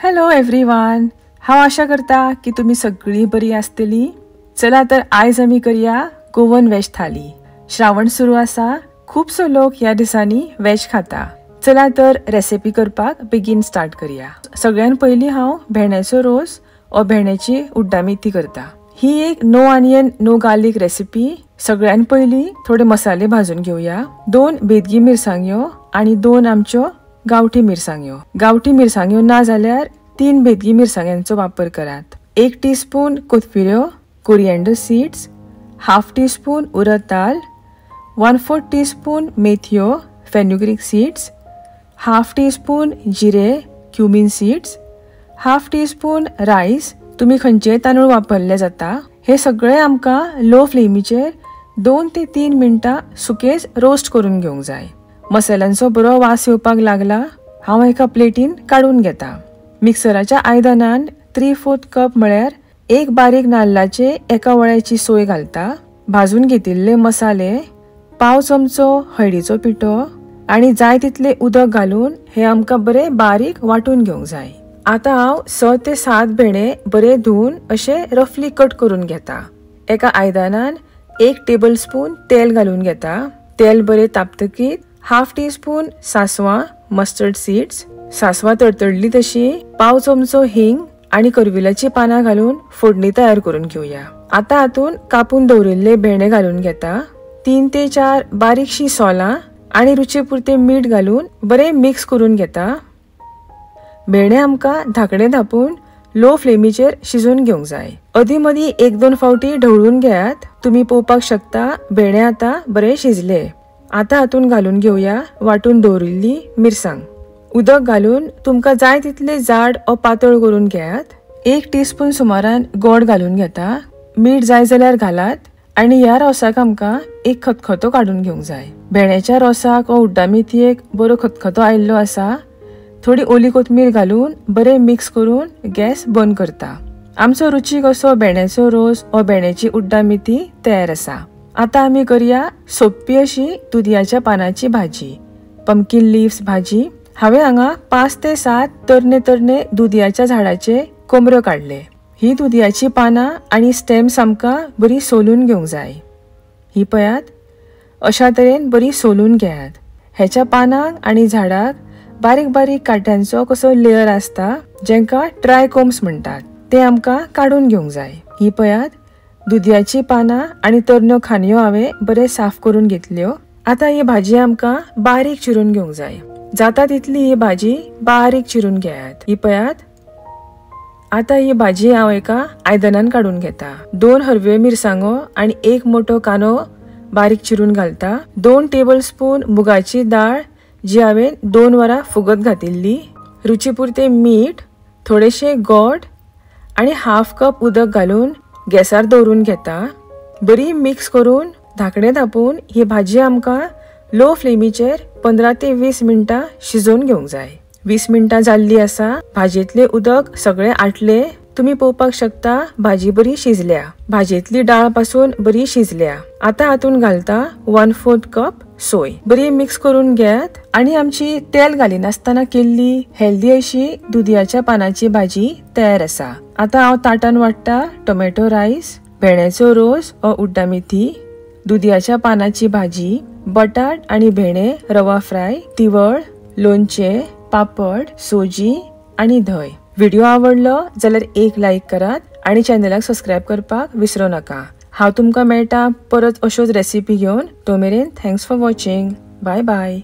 Hello everyone, हांव आशा करता की तुमी सगळीं बरी आसतली। चला तर आयज आमी करूया गोवन वेज थाली। श्रावण सुरू आसा, खूबसो लोक ह्या दिसांनी वेज खाता। चला तर रेसिपी करपाक बेगीन स्टार्ट करूया। सगळ्यान पयलीं हांव भेंड्याचो रोस वा भेंड्याची उड्डा मेथी करता। ही एक no onion no garlic recipe. सगळ्यान पयलीं थोडे मसाले भाजून घेवया। 2 बेदगी मिरसांग्यो आणि 2 आमच्यो गावठी मिरसांग्यो। गावठी मिरसांग्यो ना जाल्यार 3 बेदगी मिरसांग्यांचो वापर करात। 1 टीस्पून कोथमिऱ्यो, coriander seeds, half teaspoon urad dal, 1/4 teaspoon मेथ्यो, फेनुग्रीक सीड्स, हाफ टीस्पून जिरे, cumin seeds, half teaspoon rice, तुम्ही खंयचे तांदूळ वापरले जाता। हे सगळे आमकां लो फ्लेमीचेर 2 ते 3 मिनिटां सुकेज रोस्ट करून घेवंक जाय। मसाल्यांचो बरो वास येवपाक लागला, हांव एका प्लेटीन काढून घेता। मिक्सराच्या आयदनान 3/4 कप म्हळ्यार 1 बारीक नाल्लाचे एका वळ्याची सोय घालता। भाजून घेतिल्ले मसाले, पाव चमचो हळदीचो पिठो आणि जाय तितले उदक घालून हे आमकां बरे बारीक वाटून घेवंक जाय। आता हांव 6 ते 7 भेंडे बरे धुवन अशे रफली कट करून घेता। एका आयदनान 1 टेबलस्पून तेल घालून घेता। तेल बरे तापतकीत हाफ टीस्पून सासवां, मस्टर्ड सीड्स, सासवां तडतडली तशी पाव चमचो हिंग आणि करविलाची पानां घालून फोडणी तयार करून घेऊया। आता हातून कापून दवरिल्ले भेंडे घालून घेता। 3 ते 4 बारीकशी सोलां आणि रुचेपुरते मीठ घालून बरे मिक्स करून घेता। भेंडे आमकां धाकणे धापून लो फ्लेमीचेर शिजून घेवंक जाय। अदी मदी 1-2 फावटी ढवळून घेयात। तुम्ही पळोवपाक शकता भेंडे आता बरे शिजले। आता हातून घालून घेऊया वाटून दवरिल्ली मिरसांग। उदक घालून तुमकां जाय तितले जाड वा पातळ करून घेयात। 1 टीस्पून सुमारान गोड घालून घेता। मीठ जाय जाल्यार घालात आणि ह्या रोसाक आमकां एक खतखतो काढून घेवंक जाय। भेंड्याच्या रोसाक वा उड्डा मेथयेक बरो खतखतो आयिल्लो आसा। थोडी ओली कोथमीर घालून बरे मिक्स करून गॅस बंद करता। आमचो रुचीक असो भेंड्याचो रोस वा भेंड्याची उड्डा मेथी तयार आसा। आता आमी करूया सोपी अशी दुदयाच्या पानाची भाजी, पंपकिन लीव्स भाजी। हांवें हांगा 5 ते 7 तरणे दुदयाच्या झाडाचे कोमऱ्यो काढले। ही दुदयाची पानां आणि स्टेम्स आमकां बरी सोलून घेवंक जाय। ही पळयात, अशा तरेन बरी सोलून घेयात। ह्याच्या पानांक आणि झाडाक बारीक बारीक काट्यांचो कसो लेयर असता, जेंका ट्रायकोम्स म्हणटात, ते आमकां काढून घेवंक जाय। ही पळयात, दुदयाची पानां आणि तरण्यो खांदयो हांवें बरे साफ करून घेतल्यो। आता ही भाजी आमकां बारीक चिरून घेवंक जाय। जाता तितली ही भाजी बारीक चिरून घेयात। ही पळयात, आता ही भाजी हांव एका आयदनान काढून घेता। 2 हरव्यो मिरसांगो आणि 1 मोठो कांदो बारीक चिरून घालता। 2 टेबलस्पून मुगाची दाळ जी हांवें 2 वरां फुगत घातिल्ली, रुचीपुरते मीठ, थोडेशे गोड आणि हाफ कप उदक घालून गॅसार दवरून घेता। बरी मिक्स करून धाकणे धापून ही भाजी आमकां लो फ्लेमीचेर 15 ते 20 मिनिटां शिजोवन घेवंक जाय। 20 मिनिटां जाल्ली आसा। भाजयेतले उदक सगळे आटले। तुम्ही पळोवपाक शकता भाजी बरी शिजल्या। भाजयेतली डाळ पासून बरी शिजल्या। आता हातून घालता 1/4 कप सोय। बरी मिक्स करून घेयात आणि आमची तेल घालिनासतना केल्ली हेल्दी अशी दुदयाच्या पानाची भाजी तयार आसा। आता हांव ताटान वाडटा टोमॅटो राईस, भेंड्याचो रोस वा उड्डा मेथी, दुदयाच्या पानाची भाजी, बटाट आणि भेंडे रवा फ्राय, तिवळ, लोणचे, पापड, सोजी आणि धय। व्हिडिओ आवडलो जाल्यार एक लाईक करात आणि चॅनलाक सबस्क्राईब करपाक विसरू नका। हांव तुमकां मेळटा परत अश्योच रेसिपी घेवन। तो मेरेन thanks for watching. Bye bye.